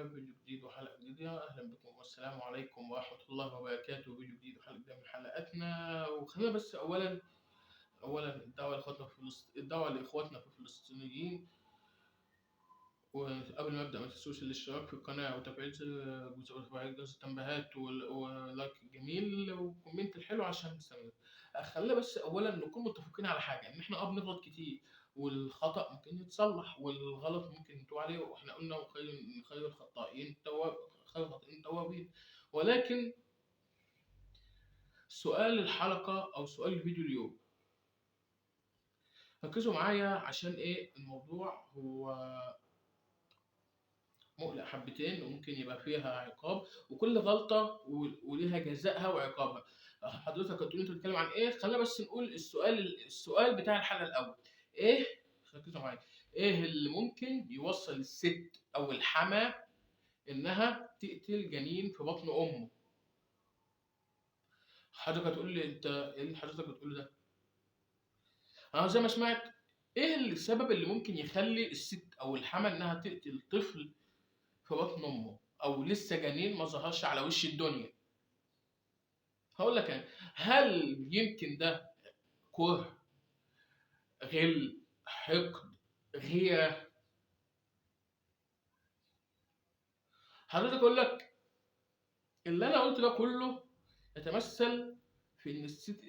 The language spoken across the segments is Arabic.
فيديو جديد وحلقة جديدة. أهلا بكم والسلام عليكم ورحمة الله وبركاته. فيديو جديد وحلقة جديدة من حلقاتنا. وخلينا بس أولا الدعوة لإخواتنا في الفلسطينيين. وقبل ما أبدأ ما تنسوش الاشتراك في القناة وتفعيل جرس التنبيهات ولايك الجميل وكومنت الحلو عشان نستمر. خلينا بس أولا نكون متفقين على حاجة، إن إحنا بنغلط كتير، والخطأ ممكن يتصلح والغلط ممكن نتوب عليه، واحنا قلنا خير الخطائين خير الخطائين التوابين. ولكن سؤال الحلقة أو سؤال الفيديو اليوم، ركزوا معايا عشان الموضوع هو مقلق حبتين وممكن يبقى فيها عقاب، وكل غلطة وليها جزائها وعقابها. حضرتك هتقول انت بتتكلم عن ايه؟ خلينا بس نقول السؤال بتاع الحلقة الأول. ايه؟ ركزوا معايا. ايه اللي ممكن يوصل الست أو الحما إنها تقتل جنين في بطن أمه؟ حضرتك هتقول لي انت ايه اللي حضرتك بتقوله ده؟ انا زي ما سمعت، ايه السبب اللي ممكن يخلي الست او الحما انها تقتل طفل في بطن امه او لسه جنين ما ظهرش على وش الدنيا؟ هقول لك انا، هل يمكن ده كره، غل، حقد، غيره؟ حضرتك اقول لك، اللي انا قلته ده كله يتمثل في ان الست،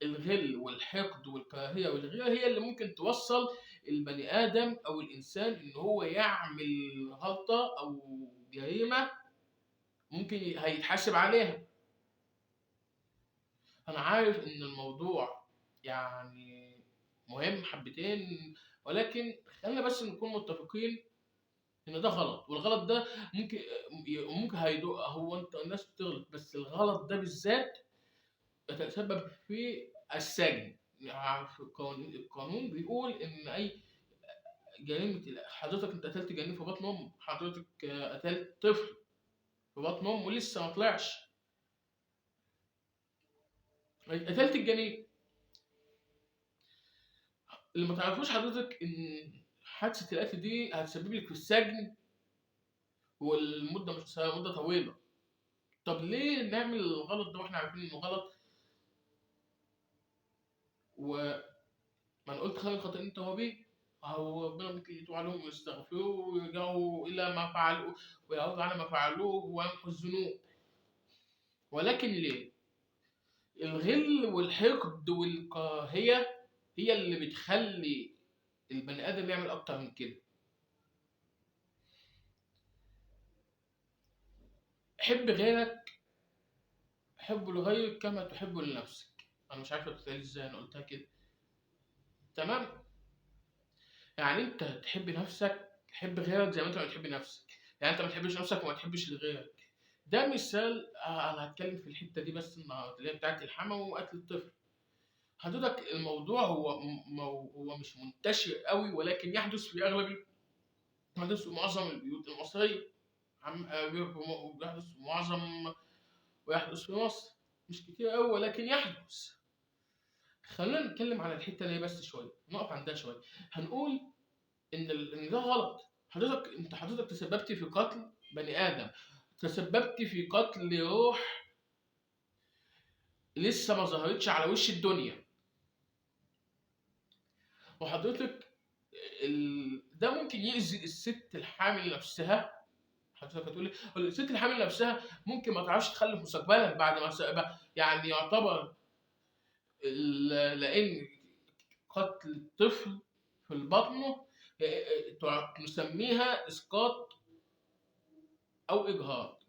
الغل والحقد والكراهيه والغيره هي اللي ممكن توصل البني ادم او الانسان ان هو يعمل غلطه او جريمه ممكن هيتحاسب عليها. انا عارف ان الموضوع يعني مهم حبتين، ولكن خلينا بس نكون متفقين ان ده غلط، والغلط ده ممكن هيدوق. هو انت الناس بتغلط، بس الغلط ده بالذات يتسبب في السجن. يعني في القانون بيقول ان اي جريمه، حضرتك انت قتلت جنين في بطن امه، حضرتك قتلت طفل في بطن امه ولسه ما طلعش، قتلت الجنين. اللي ما تعرفوش حضرتك ان حادثه القتل دي هتسبب لك في السجن، والمده مش قصيرة، مده طويله. طب ليه نعمل الغلط ده واحنا عارفين انه غلط؟ وما انا قلت خير الخطأ توابين، هو ربنا ممكن يتوب عليهم ويستغفروا ويرجعوا الى ما فعلوا ويعودوا على ما فعلوه ويمحوا الذنوب. ولكن ليه الغل والحقد والكراهيه هي اللي بتخلي البني ادم يعمل اكتر من كده؟ حب غيرك، حب لغيرك كما تحب لنفسك. انا مش عارف بتتقال ازاي، انا قلتها كده تمام. يعني انت تحب نفسك، حب غيرك زي ما انت ما بتحب نفسك. يعني انت ما تحبش نفسك وما تحبش لغيرك. ده مثال. انا هتكلم في الحته دي بس النهارده، اللي هي بتاعت الحما وقتل الطفل. حضرتك الموضوع هو مش منتشر قوي، ولكن يحدث في معظم البيوت المصريه. بيحدث في ويحدث في مصر. مش كتير قوي ولكن يحدث. خلينا نتكلم على الحته دي بس شويه، نقف عندها شويه. هنقول ان ده غلط. حضرتك تسببت في قتل بني ادم، تسببت في قتل روح لسه ما ظهرتش على وش الدنيا. وحضرتك ده ممكن يأذي الست الحامل نفسها. حضرتك هتقولي الست الحامل نفسها ممكن ما تعرفش تخلف مستقبلا بعد ما يعني يعتبر لان قتل الطفل في البطن نسميها اسقاط او اجهاض.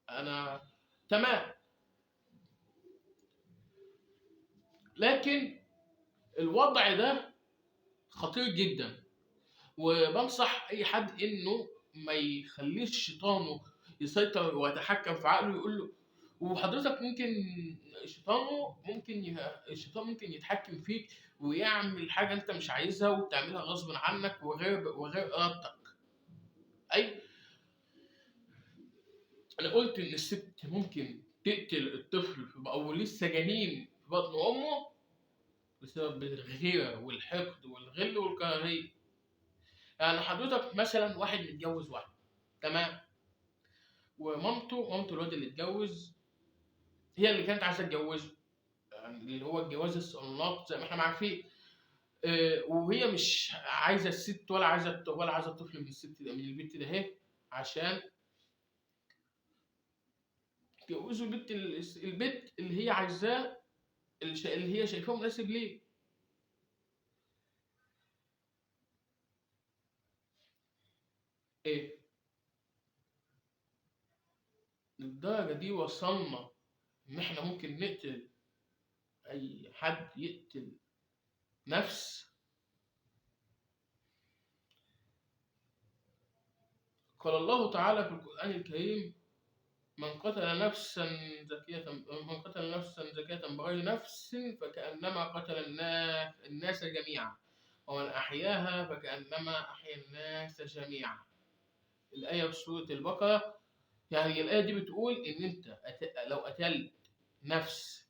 انا تمام، لكن الوضع ده خطير جدا، وبنصح اي حد انه ما يخليش شيطانه يسيطر ويتحكم في عقله يقول له. وحضرتك الشيطان ممكن يتحكم فيك ويعمل حاجه انت مش عايزها وتعملها غصب عنك وغير ارادتك. اي، انا قلت ان الست ممكن تقتل الطفل او لسه جنين في بطن امه بسبب الغيره والحقد والغل والكراهيه. يعني حضرتك مثلا واحد متجوز واحد، تمام، مامته الواد اللي اتجوز هي اللي كانت عايزه تتجوزه، يعني اللي هو الجواز الصالونات زي ما احنا عارفين. وهي مش عايزه الست ولا عايزه الطفل من الست ده، من البنت ده اهي، عشان تجوزوا البنت اللي هي عايزاه، اللي هي شايفاه مناسب ليه. ايه، للدرجه دي وصلنا ان احنا ممكن نقتل، اي حد يقتل نفس. قال الله تعالى في القرآن الكريم: من قتل نفسا زكية بغير نفس فكأنما قتل الناس جميعا، ومن أحياها فكأنما أحيا الناس جميعا. الآية في سورة البقرة. يعني الآية دي بتقول إن أنت لو قتلت نفس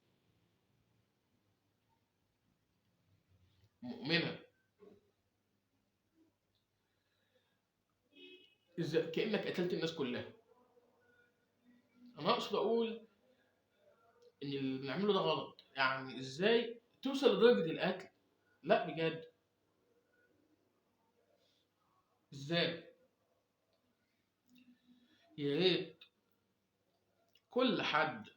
مؤمنة، كأنك قتلت الناس كلها. أنا أقصد أقول إن اللي بنعمله ده غلط. يعني إزاي توصل لدرجة القتل؟ لا بجد، إزاي؟ يا ريت كل حد،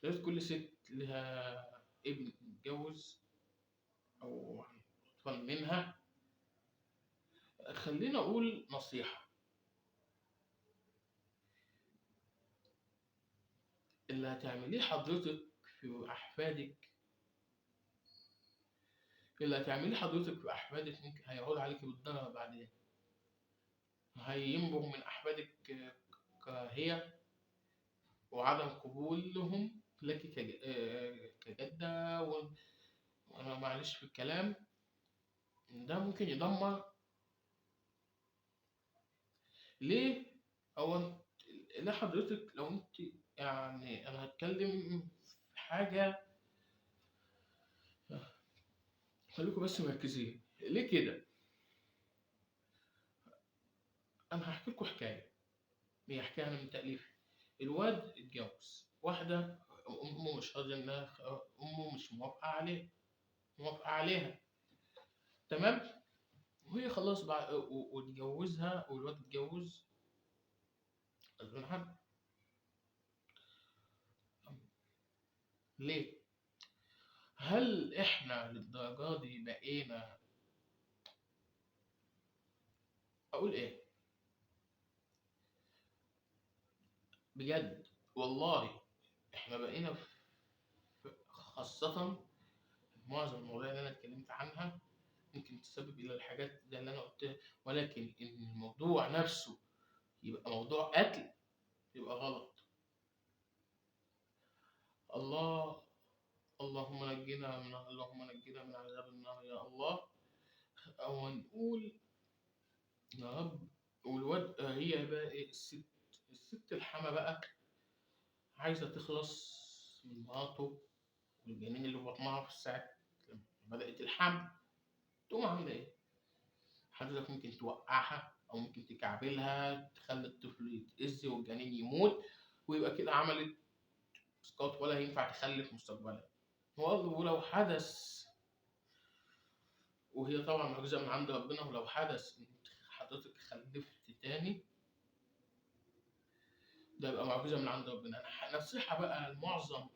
يا ريت كل ست لها ابن متجوز أو أطفال منها، خلينا أقول نصيحة: اللي هتعمليه حضرتك في أحفادك، ممكن هيعود عليك بالضرر بعدين. هينبغ من أحفادك كراهية وعدم قبولهم لك كجدة، وأنا معلش في الكلام، ده ممكن يدمر. ليه؟ أو ليه حضرتك لو أنت، يعني أنا هتكلم في حاجة، خليكم بس مركزين ليه كده. أنا هحكي لكم حكاية، هي حكاية أنا من تأليفي. الواد اتجوز واحدة، أمه مش راضية إنها، أمه مش موافقة عليها، تمام. وهي خلاص بقى واتجوزها، والواد اتجوز غصب عنها. ليه؟ هل إحنا للدرجة دي بقينا، أقول إيه؟ بجد والله إحنا بقينا خاصة معظم المواضيع اللي أنا اتكلمت عنها ممكن تسبب إلى الحاجات زي اللي أنا قلتها، ولكن إن الموضوع نفسه يبقى موضوع قتل يبقى غلط. الله، اللهم نجنا من عذاب النار يا الله. أو نقول يا رب. والواد هي بقى إيه، الست الحما بقى عايزة تخلص من مراته والجنين اللي في بطنها في الساعة لما بدأت الحمل. تقوم عاملة إيه؟ حضرتك ممكن توقعها أو ممكن تكعبلها تخلي الطفل يتأذي والجنين يموت، ويبقى كده عملت اسقاط، ولا ينفع تخلف مستقبلا. ولو حدث، وهي طبعا معجزة من عند ربنا، ولو حدث إن حضرتك خلفت تاني، ده يبقى معجزة من عند ربنا. نصيحة بقى لمعظم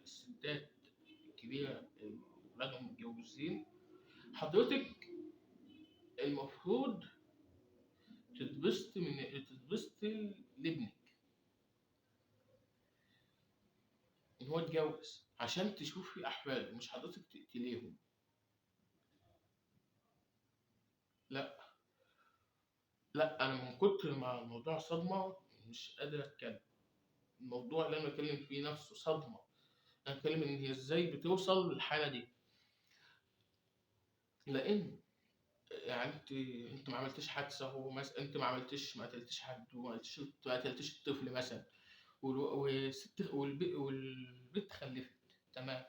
الستات الكبيرة اللي ولادهم متجوزين: حضرتك المفروض تتبسطي لابنك إن هو اتجوز عشان تشوفي أحفاده، مش حضرتك تقتليهم. لا، لا، أنا من كتر ما الموضوع صدمة مش قادر أتكلم. الموضوع اللي أنا بتكلم فيه نفسه صدمة. أنا بتكلم إن هي إزاي بتوصل للحالة دي. لأن يعني أنت ما عملتيش حادثة، هو مثلا أنت ما قتلتيش حد، وما قتلتيش الطفل مثلا، والبنت خلفت، تمام.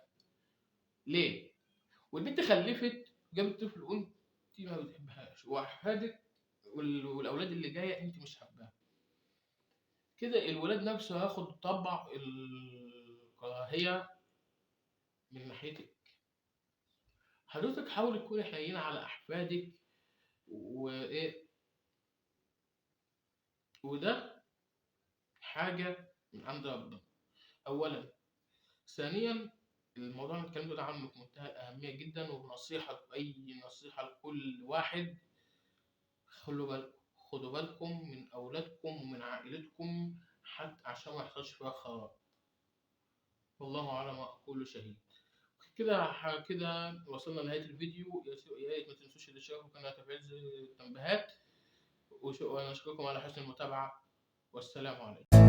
ليه؟ والبنت خلفت جابت طفل أنثى، انت ما بتحبهاش، واحفادك والاولاد اللي جايه انت مش حباها، كده الولاد نفسه هياخد طبع الكراهيه من ناحيتك. حضرتك حاول تكوني حنينه على احفادك، وايه، وده حاجه من عند ربنا اولا. ثانيا، الموضوع اللي اتكلمت ده عنه في منتهى الأهمية جدا، ونصيحة، أي نصيحة لكل واحد: خلوا بالكم، خدوا بالكم من أولادكم ومن عائلتكم، حتى عشان ما يحصلش فيها خراب. والله على ما أقول شهيد. كده وصلنا لنهاية الفيديو. يا ريت ما تنسوش الاشتراك في القناة وتفعيل زر التنبيهات، وأنا أشكركم على حسن المتابعة، والسلام عليكم.